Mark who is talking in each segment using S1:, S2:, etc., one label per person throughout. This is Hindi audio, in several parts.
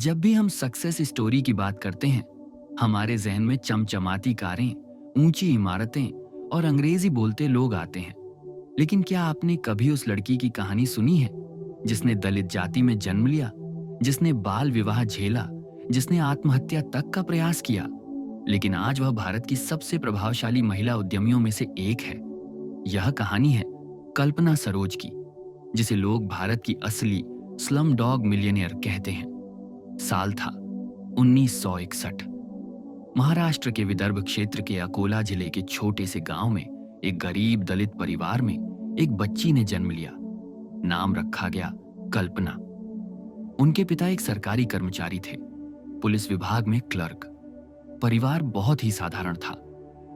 S1: जब भी हम सक्सेस स्टोरी की बात करते हैं, हमारे जहन में चमचमाती कारें, ऊंची इमारतें और अंग्रेजी बोलते लोग आते हैं। लेकिन क्या आपने कभी उस लड़की की कहानी सुनी है जिसने दलित जाति में जन्म लिया, जिसने बाल विवाह झेला, जिसने आत्महत्या तक का प्रयास किया, लेकिन आज वह भारत की सबसे प्रभावशाली महिला उद्यमियों में से एक है। यह कहानी है कल्पना सरोज की, जिसे लोग भारत की असली स्लम डॉग मिलियनेयर कहते हैं। साल था 1961। महाराष्ट्र के विदर्भ क्षेत्र के अकोला जिले के छोटे से गांव में एक गरीब दलित परिवार में एक बच्ची ने जन्म लिया। नाम रखा गया कल्पना। उनके पिता एक सरकारी कर्मचारी थे, पुलिस विभाग में क्लर्क। परिवार बहुत ही साधारण था।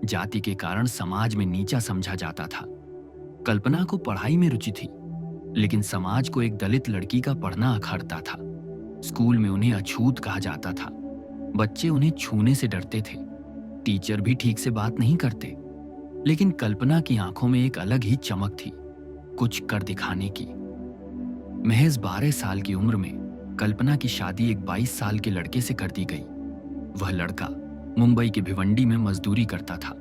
S1: जाति के कारण समाज में नीचा समझा जाता था। कल्पना को पढ़ाई में रुचि थी, लेकिन समाज को एक दलित लड़की का पढ़ना अखरता था। स्कूल में उन्हें अछूत कहा जाता था। बच्चे उन्हें छूने से डरते थे। टीचर भी ठीक से बात नहीं करते। लेकिन कल्पना की आंखों में एक अलग ही चमक थी, कुछ कर दिखाने की। महज 12 साल की उम्र में कल्पना की शादी एक 22 साल के लड़के से कर दी गई। वह लड़का मुंबई के भिवंडी में मजदूरी करता था।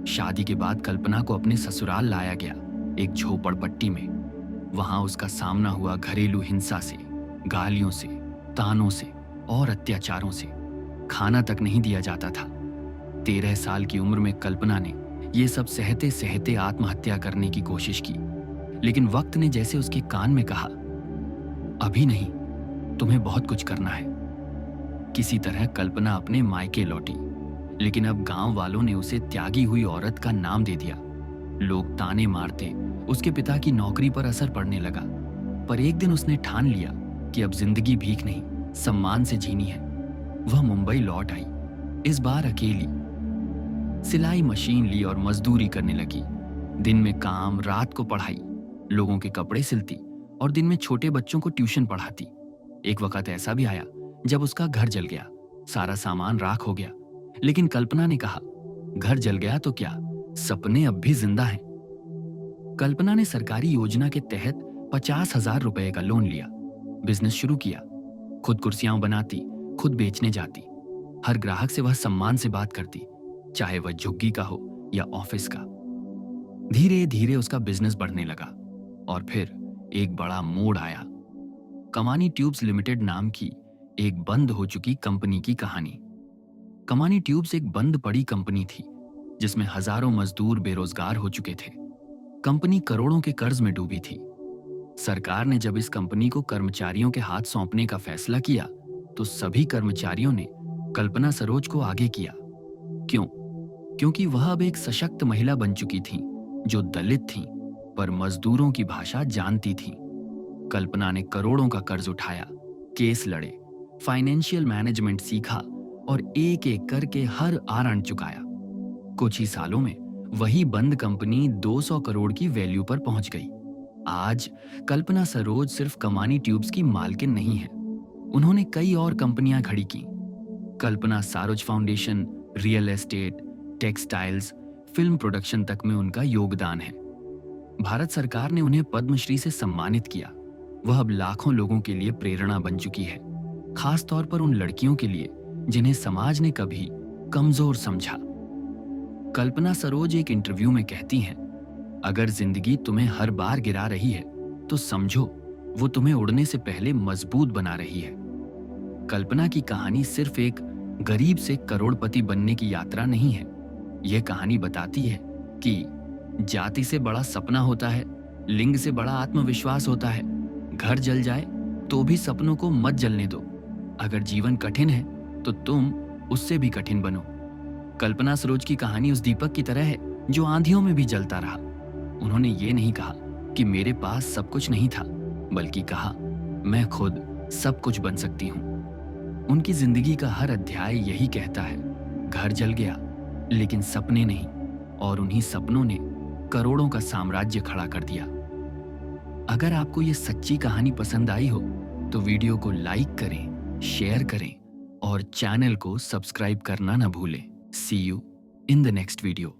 S1: शादी के बाद कल्पना को अपने ससुराल लाया गया, एक झोपड़पट्टी में। वहां उसका सामना हुआ घरेलू हिंसा से, गालियों से, तानों से और अत्याचारों से। खाना तक नहीं दिया जाता था। 13 साल की उम्र में कल्पना ने ये सब सहते सहते आत्महत्या करने की कोशिश की, लेकिन वक्त ने जैसे उसके कान में कहा, अभी नहीं, तुम्हें बहुत कुछ करना है। किसी तरह कल्पना अपने मायके लौटी, लेकिन अब गांव वालों ने उसे त्यागी हुई औरत का नाम दे दिया। लोग ताने मारते, उसके पिता की नौकरी पर असर पड़ने लगा। पर एक दिन उसने ठान लिया कि अब जिंदगी भीख नहीं, सम्मान से जीनी है। वह मुंबई लौट आई, इस बार अकेली। सिलाई मशीन ली और मजदूरी करने लगी। दिन में काम, रात को पढ़ाई। लोगों के कपड़े सिलती और दिन में छोटे बच्चों को ट्यूशन पढ़ाती। एक वक्त ऐसा भी आया जब उसका घर जल गया, सारा सामान राख हो गया। लेकिन कल्पना ने कहा, घर जल गया तो क्या, सपने अब भी जिंदा हैं। कल्पना ने सरकारी योजना के तहत 50,000 रुपए का लोन लिया। बिजनेस शुरू किया। खुद कुर्सियां बनाती, खुद बेचने जाती। हर ग्राहक से वह सम्मान से बात करती, चाहे वह झुग्गी का हो या ऑफिस का। धीरे धीरे उसका बिजनेस बढ़ने लगा और फिर एक बड़ा मोड़ आया। कमानी ट्यूब्स लिमिटेड नाम की एक बंद हो चुकी कंपनी की कहानी। कमानी ट्यूब्स एक बंद पड़ी कंपनी थी जिसमें हजारों मजदूर बेरोजगार हो चुके थे। कंपनी करोड़ों के कर्ज में डूबी थी। सरकार ने जब इस कंपनी को कर्मचारियों के हाथ सौंपने का फैसला किया तो सभी कर्मचारियों ने कल्पना सरोज को आगे किया। क्यों? क्योंकि वह अब एक सशक्त महिला बन चुकी थीं, जो दलित थीं पर मजदूरों की भाषा जानती थीं। कल्पना ने करोड़ों का कर्ज उठाया, केस लड़े, फाइनेंशियल मैनेजमेंट सीखा और एक एक करके हर आरण चुकाया। कुछ ही सालों में वही बंद कंपनी 200 करोड़ की वैल्यू पर पहुंच गई। आज कल्पना सरोज सिर्फ कमानी ट्यूब्स की मालकिन नहीं है, उन्होंने कई और कंपनियां खड़ी की। Kalpana Saroj foundation, real estate, textiles, film production तक में उनका योगदान है। भारत सरकार ने उन्हें पद्मश्री से सम्मानित किया। वह अब लाखों लोगों के लिए प्रेरणा बन चुकी है, खास तौर पर उन लड़कियों के लिए जिन्हें समाज ने कभी कमजोर समझा। कल्पना सरोज एक इंटरव्यू में कहती हैं, अगर जिंदगी तुम्हें हर बार गिरा रही है तो समझो वो तुम्हें उड़ने से पहले मजबूत बना रही है। कल्पना की कहानी सिर्फ एक गरीब से करोड़पति बनने की यात्रा नहीं है। यह कहानी बताती है कि जाति से बड़ा सपना होता है, लिंग से बड़ा आत्मविश्वास होता है। घर जल जाए तो भी सपनों को मत जलने दो। अगर जीवन कठिन है तो तुम उससे भी कठिन बनो। कल्पना सरोज की कहानी उस दीपक की तरह है जो आंधियों में भी जलता रहा। उन्होंने ये नहीं कहा कि मेरे पास सब कुछ नहीं था, बल्कि कहा मैं खुद सब कुछ बन सकती हूँ। उनकी जिंदगी का हर अध्याय यही कहता है, घर जल गया लेकिन सपने नहीं, और उन्हीं सपनों ने करोड़ों का साम्राज्य खड़ा कर दिया। अगर आपको ये सच्ची कहानी पसंद आई हो तो वीडियो को लाइक करें, शेयर करें और चैनल को सब्सक्राइब करना न भूलें। See you in the next video.